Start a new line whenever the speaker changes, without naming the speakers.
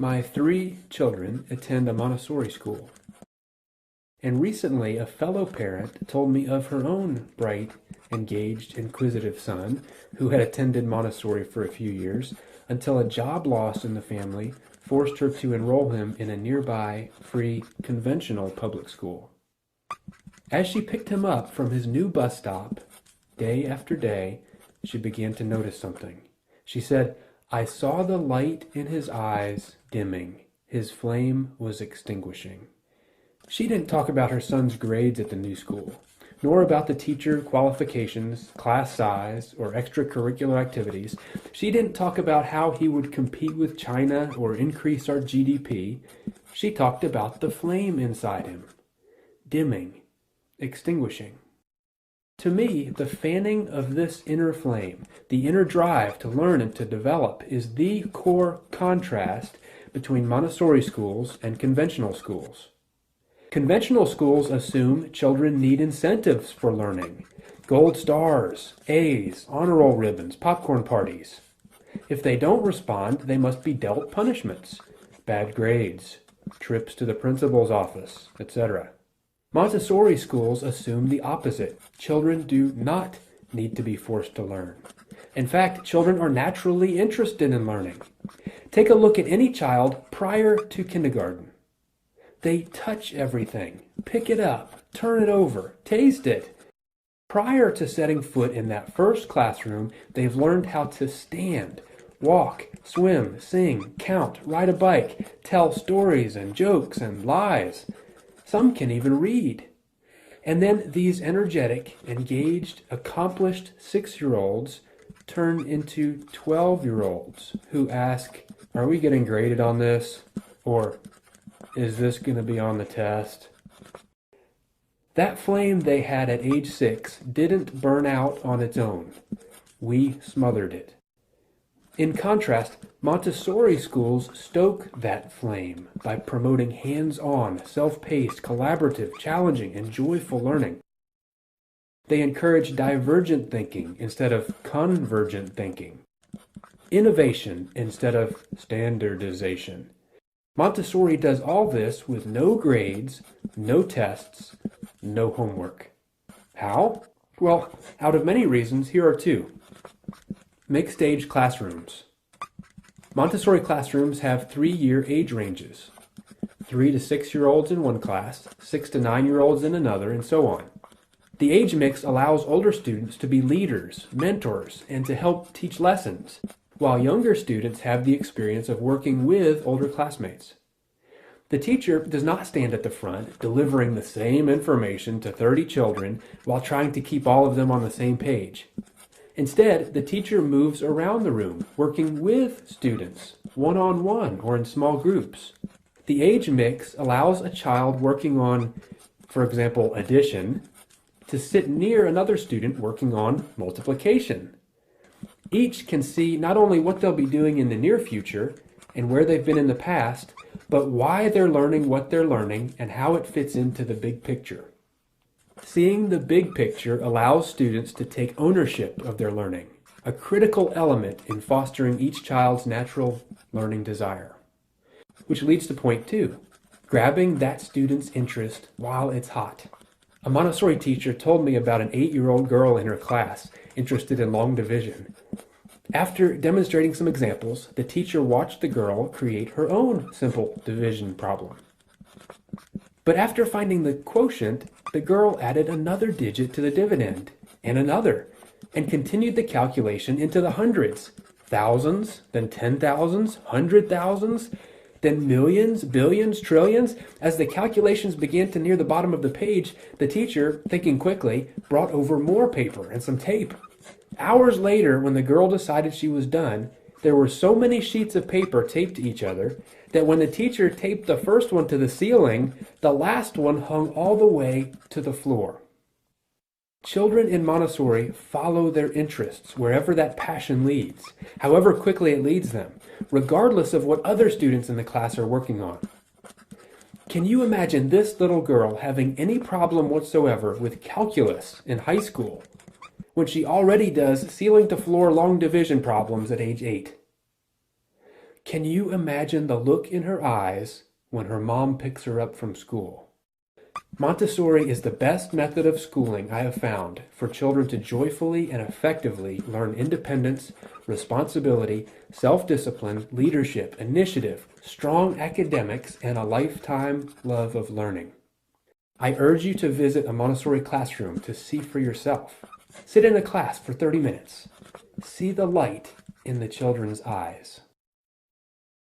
My 3 children attend a Montessori school. And recently, a fellow parent told me of her own bright, engaged, inquisitive son who had attended Montessori for a few years until a job loss in the family forced her to enroll him in a nearby, free, conventional public school. As she picked him up from his new bus stop, day after day, she began to notice something. She said, "I saw the light in his eyes dimming. His flame was extinguishing." She didn't talk about her son's grades at the new school, nor about the teacher qualifications, class size, or extracurricular activities. She didn't talk about how he would compete with China or increase our GDP. She talked about the flame inside him, dimming, extinguishing. To me, the fanning of this inner flame, the inner drive to learn and to develop, is the core contrast between Montessori schools and conventional schools. Conventional schools assume children need incentives for learning. Gold stars, A's, honor roll ribbons, popcorn parties. If they don't respond, they must be dealt punishments, bad grades, trips to the principal's office, etc. Montessori schools assume the opposite. Children do not need to be forced to learn. In fact, children are naturally interested in learning. Take a look at any child prior to kindergarten. They touch everything, pick it up, turn it over, taste it. Prior to setting foot in that first classroom, they've learned how to stand, walk, swim, sing, count, ride a bike, tell stories and jokes and lies. Some can even read. And then these energetic, engaged, accomplished 6-year-olds turn into 12-year-olds who ask, "Are we getting graded on this?" Or, "Is this going to be on the test?" That flame they had at age 6 didn't burn out on its own. We smothered it. In contrast, Montessori schools stoke that flame by promoting hands-on, self-paced, collaborative, challenging, and joyful learning. They encourage divergent thinking instead of convergent thinking, innovation instead of standardization. Montessori does all this with no grades, no tests, no homework. How? Well, out of many reasons, here are 2. Mixed-age classrooms. Montessori classrooms have 3-year age ranges. 3 to 6-year-olds in one class, 6 to 9-year-olds in another, and so on. The age mix allows older students to be leaders, mentors, and to help teach lessons, while younger students have the experience of working with older classmates. The teacher does not stand at the front, delivering the same information to 30 children while trying to keep all of them on the same page. Instead, the teacher moves around the room, working with students, one-on-one or in small groups. The age mix allows a child working on, for example, addition, to sit near another student working on multiplication. Each can see not only what they'll be doing in the near future and where they've been in the past, but why they're learning what they're learning and how it fits into the big picture. Seeing the big picture allows students to take ownership of their learning, a critical element in fostering each child's natural learning desire. Which leads to point 2, grabbing that student's interest while it's hot. A Montessori teacher told me about an 8-year-old girl in her class interested in long division. After demonstrating some examples, the teacher watched the girl create her own simple division problem. But after finding the quotient, the girl added another digit to the dividend, and another, and continued the calculation into the hundreds, thousands, then 10,000s, 100,000s, then millions, billions, trillions. As the calculations began to near the bottom of the page, the teacher, thinking quickly, brought over more paper and some tape. Hours later, when the girl decided she was done, there were so many sheets of paper taped to each other that when the teacher taped the first one to the ceiling, the last one hung all the way to the floor. Children in Montessori follow their interests wherever that passion leads, however quickly it leads them, regardless of what other students in the class are working on. Can you imagine this little girl having any problem whatsoever with calculus in high school when she already does ceiling-to-floor long division problems at age 8? Can you imagine the look in her eyes when her mom picks her up from school? Montessori is the best method of schooling I have found for children to joyfully and effectively learn independence, responsibility, self-discipline, leadership, initiative, strong academics, and a lifetime love of learning. I urge you to visit a Montessori classroom to see for yourself. Sit in a class for 30 minutes. See the light in the children's eyes.